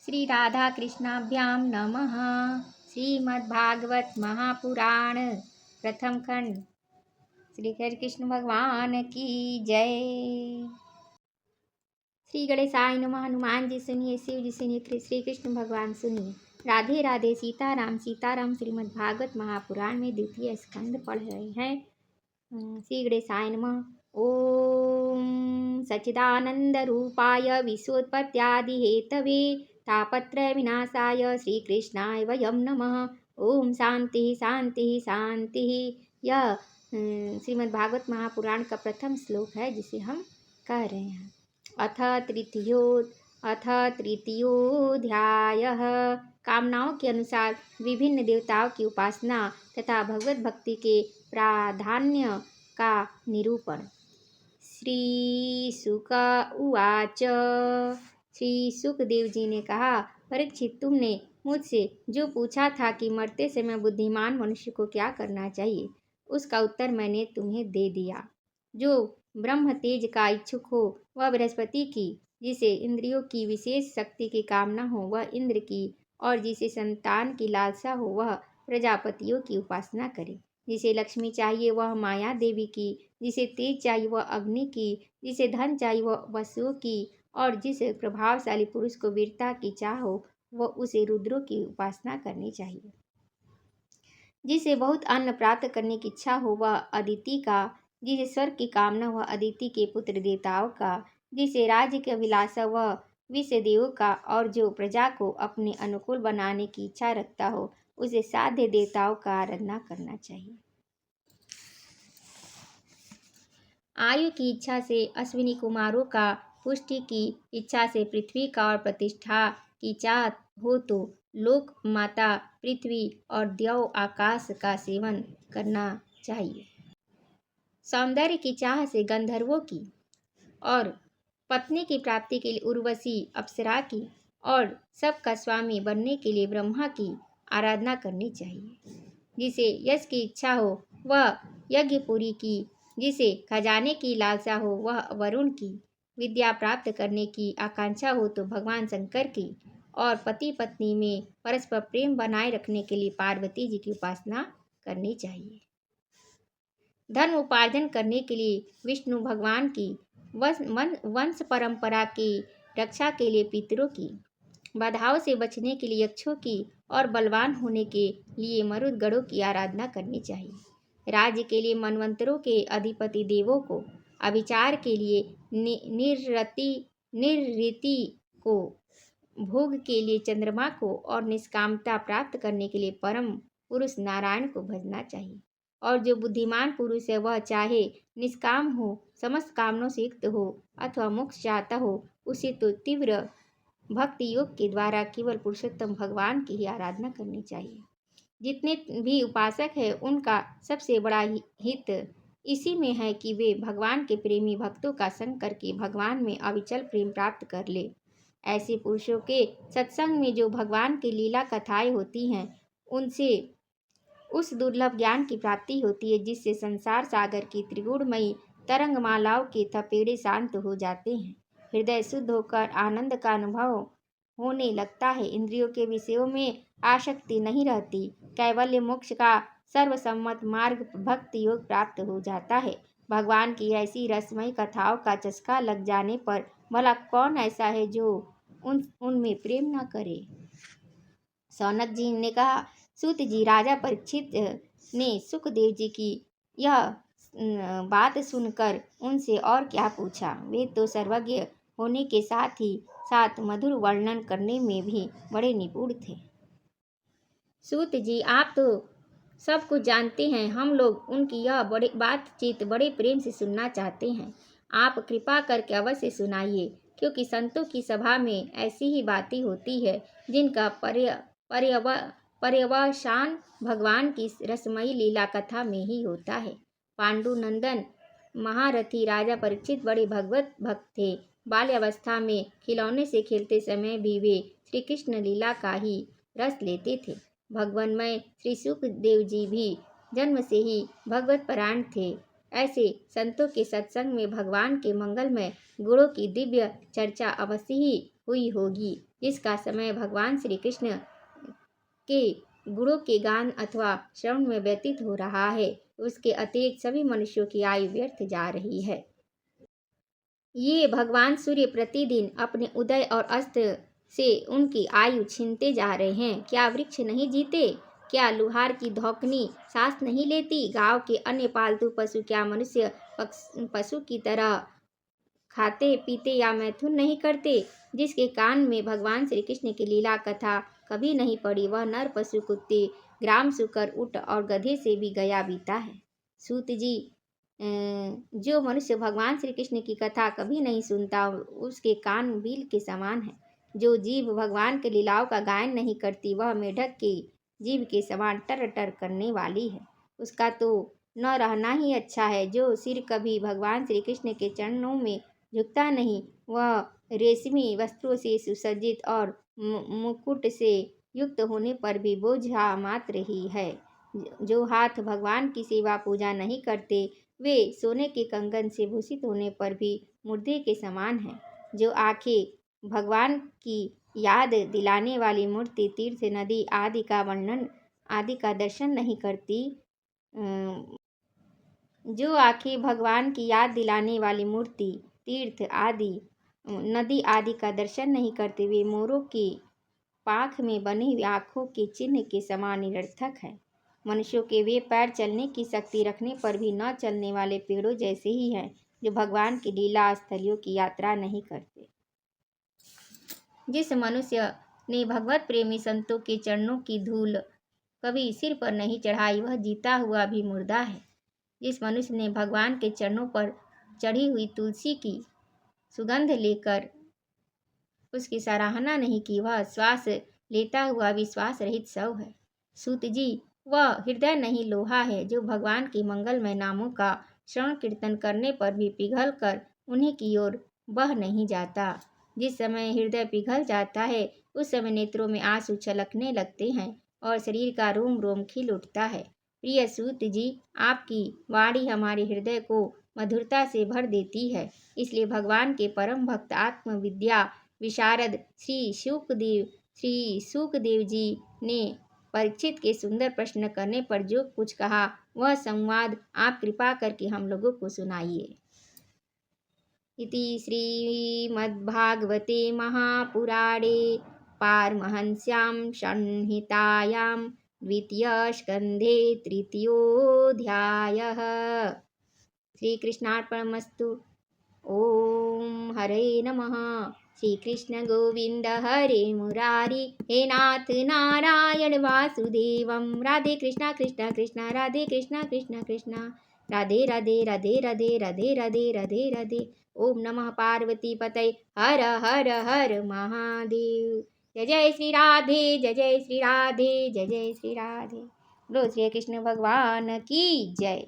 श्री राधा कृष्णाभ्याम नमः। श्रीमद्भागवत महापुराण प्रथम खंड। श्री कृष्ण भगवान की जय। श्री गणेशाय नमः। हनुमान जी सुनिए, शिव जी सुनिए, श्री कृष्ण भगवान सुनिए। राधे राधे, सीताराम सीताराम। श्रीमद्भागवत महापुराण में द्वितीय स्कंद पढ़ रहे हैं। श्री गणेशाय नमः। ओम सच्चिदानंद रूपाय विश्वोत्पत्त्यादि हेतवे तापत्रय विनाशाय श्री कृष्णाय वयम नमः। ओम शांति शांति शांति। यह श्रीमद्भागवत महापुराण का प्रथम श्लोक है जिसे हम कह रहे हैं। अथ तृतीयोऽध्यायः। कामनाओं के अनुसार विभिन्न देवताओं की उपासना तथा भगवत भक्ति के प्राधान्य का निरूपण। श्री शुक उवाच। श्री सुखदेव जी ने कहा, परीक्षित, तुमने मुझसे जो पूछा था कि मरते समय बुद्धिमान मनुष्य को क्या करना चाहिए, उसका उत्तर मैंने तुम्हें दे दिया। जो ब्रह्म तेज का इच्छुक हो वह बृहस्पति की, जिसे इंद्रियों की विशेष शक्ति की कामना हो वह इंद्र की, और जिसे संतान की लालसा हो वह प्रजापतियों की उपासना करे। जिसे लक्ष्मी चाहिए वह माया देवी की, जिसे तेज चाहिए वह अग्नि की, जिसे धन चाहिए वह वसुओं की, और जिस प्रभावशाली पुरुष को वीरता की चाह हो वह उसे रुद्रों की उपासना करनी चाहिए। जिसे बहुत अन्न प्राप्त करने की इच्छा हो वह अदिति का, जिसे स्वर्ग की कामना वह अदिति के पुत्र देवताओं का, जिसे राज्य की अभिलाषा वह विषदेवों का, और जो प्रजा को अपने अनुकूल बनाने की इच्छा रखता हो उसे साध्य देवताओं का आराधना करना चाहिए। आयु की इच्छा से अश्विनी कुमारों का, पुष्टि की इच्छा से पृथ्वी का, और प्रतिष्ठा की चाह हो तो लोक माता पृथ्वी और द्यौ आकाश का सेवन करना चाहिए। सौंदर्य की चाह से गंधर्वों की, और पत्नी की प्राप्ति के लिए उर्वशी अप्सरा की, और सबका स्वामी बनने के लिए ब्रह्मा की आराधना करनी चाहिए। जिसे यश की इच्छा हो वह यज्ञपुरी की, जिसे खजाने की लालसा हो वह वरुण की, विद्या प्राप्त करने की आकांक्षा हो तो भगवान शंकर की, और पति पत्नी में परस्पर प्रेम बनाए रखने के लिए पार्वती जी की उपासना करनी चाहिए। धन उपार्जन करने के लिए विष्णु भगवान की, वंश परंपरा की रक्षा के लिए पितरों की, बाधाओं से बचने के लिए यक्षों की, और बलवान होने के लिए मरुदगणों की आराधना करनी चाहिए। राज्य के लिए मनवंतरों के अधिपति देवों को, अभिचार के लिए निरृति को, भोग के लिए चंद्रमा को, और निष्कामता प्राप्त करने के लिए परम पुरुष नारायण को भजना चाहिए। और जो बुद्धिमान पुरुष है वह चाहे निष्काम हो, समस्त कामनों से युक्त हो, अथवा मोक्ष चाहता हो, उसे तो तीव्र भक्ति योग के द्वारा केवल पुरुषोत्तम भगवान की ही आराधना करनी चाहिए। जितने भी उपासक हैं उनका सबसे बड़ा हित इसी में है कि वे भगवान के प्रेमी भक्तों का संग करके भगवान में अविचल प्रेम प्राप्त कर ले। ऐसे पुरुषों के सत्संग में जो भगवान की लीला कथाएं होती हैं उनसे उस दुर्लभ ज्ञान की प्राप्ति होती है जिससे संसार सागर की त्रिगुणमयी तरंगमालाओं के थपेड़े शांत हो जाते हैं। हृदय शुद्ध होकर आनंद का अनुभव होने लगता है। इंद्रियों के विषयों में आसक्ति नहीं रहती। कैवल्य मोक्ष का सर्वसम्मत मार्ग भक्ति योग प्राप्त हो जाता है। भगवान की ऐसी रसमयी कथाओं का चस्का लग जाने पर भला कौन ऐसा है जो उनमें प्रेम न करे। सौनक जी ने कहा, सूत जी, राजा परीक्षित ने सुखदेव जी की यह बात सुनकर उनसे और क्या पूछा। वे तो सर्वज्ञ होने के साथ ही साथ मधुर वर्णन करने में भी बड़े निपुण थे। सूत जी, आप तो सब कुछ जानते हैं, हम लोग उनकी यह बड़ी बातचीत बड़े प्रेम से सुनना चाहते हैं। आप कृपा करके अवश्य सुनाइए, क्योंकि संतों की सभा में ऐसी ही बातें होती है जिनका पर्यवसान भगवान की रसमयी लीला कथा में ही होता है। पांडुनंदन महारथी राजा परीक्षित बड़े भगवत भक्त थे। बाल्यावस्था में खिलौने से खेलते समय भी वे श्री कृष्ण लीला का ही रस लेते थे। भगवानमय श्री सुखदेव जी भी जन्म से ही भगवत परायण थे। ऐसे संतों के सत्संग में भगवान के मंगलमय गुणों की दिव्य चर्चा अवश्य ही हुई होगी, जिसका समय भगवान श्री कृष्ण के गुणों के गान अथवा श्रवण में व्यतीत हो रहा है। उसके अतिरिक्त सभी मनुष्यों की आयु व्यर्थ जा रही है। ये भगवान सूर्य प्रतिदिन अपने उदय और अस्त से उनकी आयु छीनते जा रहे हैं। क्या वृक्ष नहीं जीते? क्या लुहार की धौकनी सांस नहीं लेती? गांव के अन्य पालतू पशु क्या मनुष्य पशु की तरह खाते पीते या मैथुन नहीं करते? जिसके कान में भगवान श्री कृष्ण की लीला कथा कभी नहीं पड़ी, वह नर पशु कुत्ते ग्राम सुकर ऊँट और गधे से भी गया बीता है। सूत जी, जो मनुष्य भगवान श्री कृष्ण की कथा कभी नहीं सुनता, उसके कान बील के समान है। जो जीव भगवान के लीलाओं का गायन नहीं करती, वह मेढक के जीव के समान टर टर करने वाली है। उसका तो न रहना ही अच्छा है। जो सिर कभी भगवान श्री कृष्ण के चरणों में झुकता नहीं, वह रेशमी वस्त्रों से सुसज्जित और मुकुट से युक्त होने पर भी बोझा मात्र ही है। जो हाथ भगवान की सेवा पूजा नहीं करते, वे सोने के कंगन से भूषित होने पर भी मुर्दे के समान हैं। जो आंखें भगवान की याद दिलाने वाली मूर्ति, तीर्थ, नदी आदि का दर्शन नहीं करती, जो आंखें भगवान की याद दिलाने वाली मूर्ति, तीर्थ आदि नदी आदि का दर्शन नहीं करते, वे मोरों की पाख में बने हुए आँखों के चिन्ह के समान निरर्थक है। मनुष्यों के वे पैर चलने की शक्ति रखने पर भी न चलने वाले पेड़ों जैसे ही हैं, जो भगवान की लीला स्थलियों की यात्रा नहीं करते। जिस मनुष्य ने भगवत प्रेमी संतों के चरणों की धूल कभी सिर पर नहीं चढ़ाई, वह जीता हुआ भी मुर्दा है। जिस मनुष्य ने भगवान के चरणों पर चढ़ी हुई तुलसी की सुगंध लेकर उसकी सराहना नहीं की, वह श्वास लेता हुआ भी श्वास रहित शव है। सूत जी, वह हृदय नहीं लोहा है, जो भगवान के मंगलमय नामों का श्रवण कीर्तन करने पर भी पिघल कर उन्हीं की ओर बह नहीं जाता। जिस समय हृदय पिघल जाता है, उस समय नेत्रों में आंसू छलकने लगते हैं और शरीर का रोम रोम खिल उठता है। प्रिय सूत जी, आपकी वाणी हमारे हृदय को मधुरता से भर देती है। इसलिए भगवान के परम भक्त आत्मविद्या विशारद श्री शुकदेव जी ने परीक्षित के सुंदर प्रश्न करने पर जो कुछ कहा, वह संवाद आप कृपा करके हम लोगों को सुनाइए। इति श्रीमद्भागवते महापुराणे पारमहंस्यां संहितायां द्वितीयस्कन्धे तृतीयोऽध्यायः। श्रीकृष्णार्पणमस्तु। ओम हरे नमः। श्री कृष्ण गोविंद हरे मुरारी, हे नाथ नारायण वासुदेवम। राधे कृष्णा कृष्णा कृष्णा राधे कृष्णा कृष्णा कृष्णा, राधे राधे राधे राधे राधे राधे राधे राधे। ओम नमः पार्वती पतये, हर हर हर महादेव। जय जय श्री राधे, जय जय श्री राधे, जय जय श्री राधे। बोलो श्री कृष्ण भगवान की जय।